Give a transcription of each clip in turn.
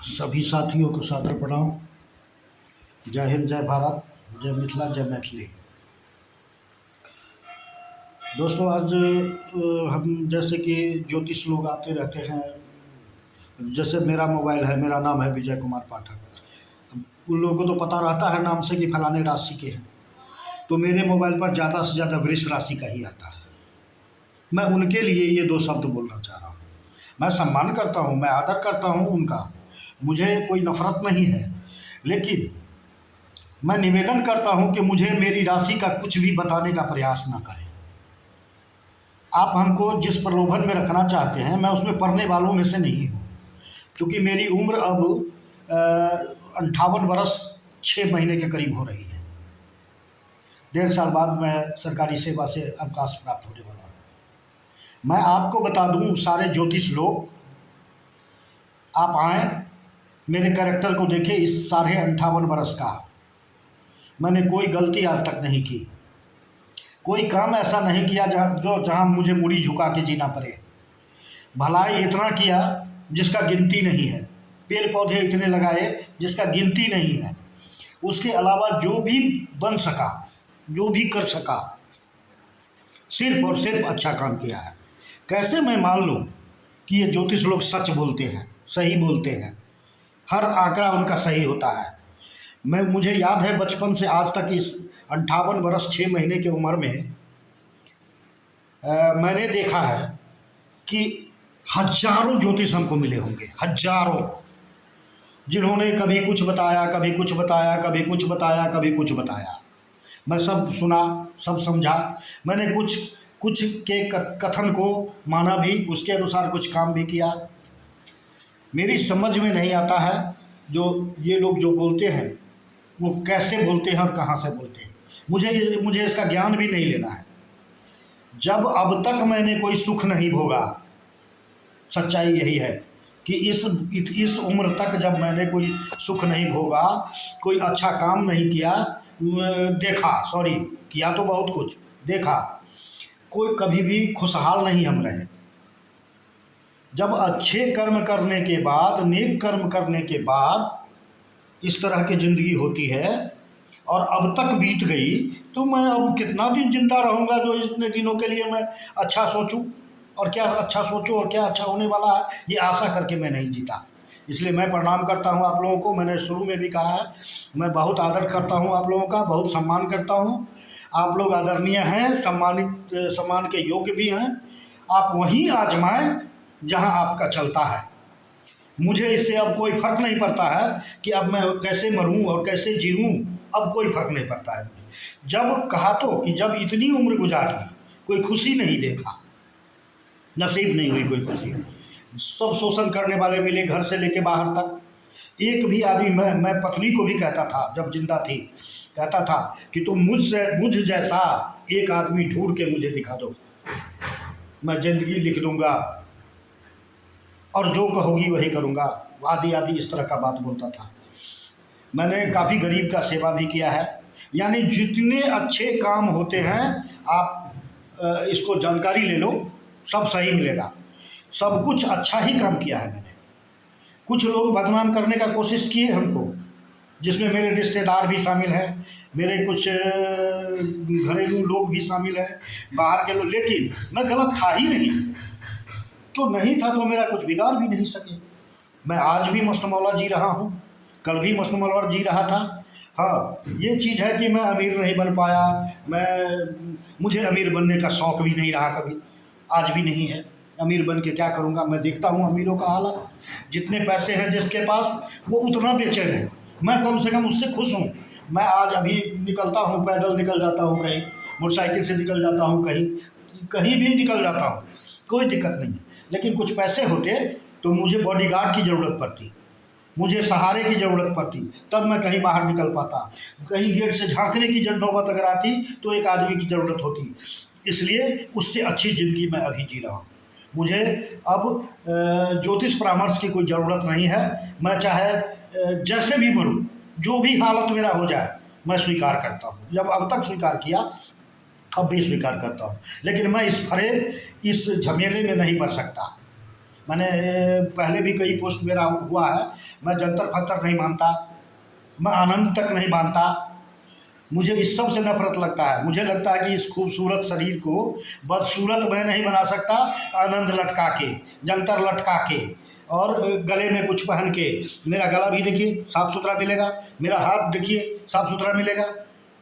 सभी साथियों को सादर प्रणाम। जय हिंद, जय भारत, जय मिथिला, जय मैथिली। दोस्तों, आज हम जैसे कि ज्योतिष लोग आते रहते हैं। जैसे मेरा मोबाइल है, मेरा नाम है विजय कुमार पाठक। अब उन लोगों को तो पता रहता है नाम से कि फलाने राशि के हैं, तो मेरे मोबाइल पर ज़्यादा से ज़्यादा वृष राशि का ही आता है। मैं उनके लिए ये दो शब्द बोलना चाह रहा हूँ। मैं सम्मान करता हूँ, मैं आदर करता हूँ उनका, मुझे कोई नफ़रत नहीं है, लेकिन मैं निवेदन करता हूँ कि मुझे मेरी राशि का कुछ भी बताने का प्रयास ना करें। आप हमको जिस प्रलोभन में रखना चाहते हैं, मैं उसमें पड़ने वालों में से नहीं हूँ। चूँकि मेरी उम्र अब 58 वर्ष 6 महीने के करीब हो रही है। 1.5 साल बाद मैं सरकारी सेवा से अवकाश प्राप्त होने वाला हूँ। मैं आपको बता दूँ, सारे ज्योतिष लोग, आप आएँ, मेरे कैरेक्टर को देखें। इस 58.5 वर्ष का मैंने कोई गलती आज तक नहीं की, कोई काम ऐसा नहीं किया जहाँ मुझे मुड़ी झुका के जीना पड़े। भलाई इतना किया जिसका गिनती नहीं है, पेड़ पौधे इतने लगाए जिसका गिनती नहीं है। उसके अलावा जो भी बन सका, जो भी कर सका, सिर्फ और सिर्फ अच्छा काम किया है। कैसे मैं मान लूँ कि ये ज्योतिष लोग सच बोलते हैं, सही बोलते हैं, हर आंकड़ा उनका सही होता है। मुझे याद है बचपन से आज तक, इस 58 वर्ष 6 महीने की उम्र में मैंने देखा है कि हजारों ज्योतिष हमको मिले होंगे, हजारों, जिन्होंने कभी कुछ बताया, कभी कुछ बताया, कभी कुछ बताया, कभी कुछ बताया। मैं सब सुना, सब समझा। मैंने कुछ के कथन को माना भी, उसके अनुसार कुछ काम भी किया। मेरी समझ में नहीं आता है जो ये लोग जो बोलते हैं वो कैसे बोलते हैं और कहाँ से बोलते हैं। मुझे इसका ज्ञान भी नहीं लेना है। जब अब तक मैंने कोई सुख नहीं भोगा, सच्चाई यही है कि इस उम्र तक जब मैंने कोई सुख नहीं भोगा, कोई अच्छा काम नहीं किया, किया तो बहुत कुछ देखा, कोई कभी भी खुशहाल नहीं हम रहे। जब अच्छे कर्म करने के बाद, नेक कर्म करने के बाद इस तरह की ज़िंदगी होती है और अब तक बीत गई, तो मैं अब कितना दिन ज़िंदा रहूँगा जो इतने दिनों के लिए मैं अच्छा सोचूं, और क्या अच्छा सोचूं और क्या अच्छा होने वाला है, ये आशा करके मैं नहीं जीता। इसलिए मैं प्रणाम करता हूँ आप लोगों को। मैंने शुरू में भी कहा है, मैं बहुत आदर करता हूँ आप लोगों का, बहुत सम्मान करता हूँ। आप लोग आदरणीय हैं, सम्मान के योग्य भी हैं। आप वहीं आजमाएं जहाँ आपका चलता है। मुझे इससे अब कोई फ़र्क नहीं पड़ता है कि अब मैं कैसे मरूं और कैसे जीऊं, अब कोई फ़र्क नहीं पड़ता है मुझे। जब कहा तो कि जब इतनी उम्र गुजार ली, कोई खुशी नहीं देखा, नसीब नहीं हुई कोई खुशी। सब शोषण करने वाले मिले, घर से लेके बाहर तक। एक भी आदमी, मैं पत्नी को भी कहता था जब जिंदा थी, कहता था कि तुम मुझ जैसा एक आदमी ढूंढ के मुझे दिखा दो, मैं ज़िंदगी लिख दूंगा और जो कहोगी वही करूँगा, आदि आदि इस तरह का बात बोलता था। मैंने काफ़ी गरीब का सेवा भी किया है। यानी जितने अच्छे काम होते हैं, आप इसको जानकारी ले लो, सब सही मिलेगा। सब कुछ अच्छा ही काम किया है मैंने। कुछ लोग बदनाम करने का कोशिश किए हमको, जिसमें मेरे रिश्तेदार भी शामिल हैं, मेरे कुछ घरेलू लोग भी शामिल हैं, बाहर के लोग, लेकिन मैं गलत था ही नहीं। तो नहीं था तो मेरा कुछ बिगाड़ भी नहीं सके। मैं आज भी मस्त मौला जी रहा हूँ, कल भी मस्त मौला जी रहा था। हाँ, ये चीज़ है कि मैं अमीर नहीं बन पाया। मुझे अमीर बनने का शौक़ भी नहीं रहा कभी, आज भी नहीं है। अमीर बन के क्या करूँगा? मैं देखता हूँ अमीरों का हालत, जितने पैसे हैं जिसके पास, वो उतना बेचैन है। मैं कम से कम उससे खुश हूँ। मैं आज अभी निकलता हूँ, पैदल निकल जाता हूँ कहीं, मोटरसाइकिल से निकल जाता हूँ कहीं भी निकल जाता हूँ, कोई दिक्कत नहीं है। लेकिन कुछ पैसे होते तो मुझे बॉडीगार्ड की ज़रूरत पड़ती, मुझे सहारे की ज़रूरत पड़ती, तब मैं कहीं बाहर निकल पाता। कहीं गेट से झांकने की नौबत अगर आती तो एक आदमी की ज़रूरत होती। इसलिए उससे अच्छी ज़िंदगी मैं अभी जी रहा हूँ। मुझे अब ज्योतिष परामर्श की कोई ज़रूरत नहीं है। मैं चाहे जैसे भी मरूँ, जो भी हालत मेरा हो जाए, मैं स्वीकार करता हूँ। जब अब तक स्वीकार किया, अब भी स्वीकार करता हूँ। लेकिन मैं इस झमेले में नहीं पड़ सकता। मैंने पहले भी कई पोस्ट मेरा हुआ है। मैं जंतर फंतर नहीं मानता, मैं आनंद तक नहीं मानता। मुझे इस सब से नफरत लगता है। मुझे लगता है कि इस खूबसूरत शरीर को बदसूरत मैं नहीं बना सकता आनंद लटका के, जंतर लटका के और गले में कुछ पहन के। मेरा गला भी देखिए साफ़ सुथरा मिलेगा, मेरा हाथ देखिए साफ़ सुथरा मिलेगा।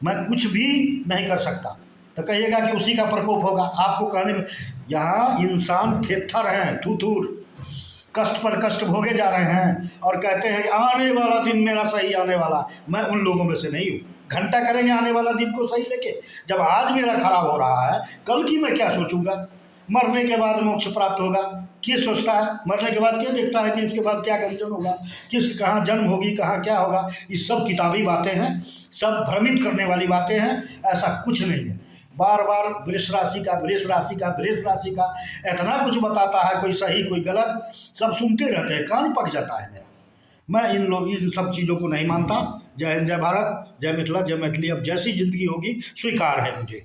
मैं कुछ भी नहीं कर सकता। तो कहिएगा कि उसी का प्रकोप होगा। आपको कहने में यहाँ इंसान थेथर हैं, थूथूर, कष्ट पर कष्ट भोगे जा रहे हैं और कहते हैं कि आने वाला दिन मेरा सही आने वाला। मैं उन लोगों में से नहीं हूँ। घंटा करेंगे आने वाला दिन को सही लेके। जब आज मेरा खराब हो रहा है, कल की मैं क्या सोचूंगा? मरने के बाद मोक्ष प्राप्त होगा, किए सोचता है? मरने के बाद क्या देखता है कि उसके बाद क्या गंजन होगा, किस कहाँ जन्म होगी, कहाँ क्या होगा? ये सब किताबी बातें हैं, सब भ्रमित करने वाली बातें हैं। ऐसा कुछ नहीं है। बार बार वृष राशि का इतना कुछ बताता है, कोई सही कोई गलत, सब सुनते रहते हैं, कान पक जाता है मेरा। मैं इन सब चीज़ों को नहीं मानता। जय हिंद, जय भारत, जय मिथिला, जय मैथिली। अब जैसी ज़िंदगी होगी स्वीकार है मुझे।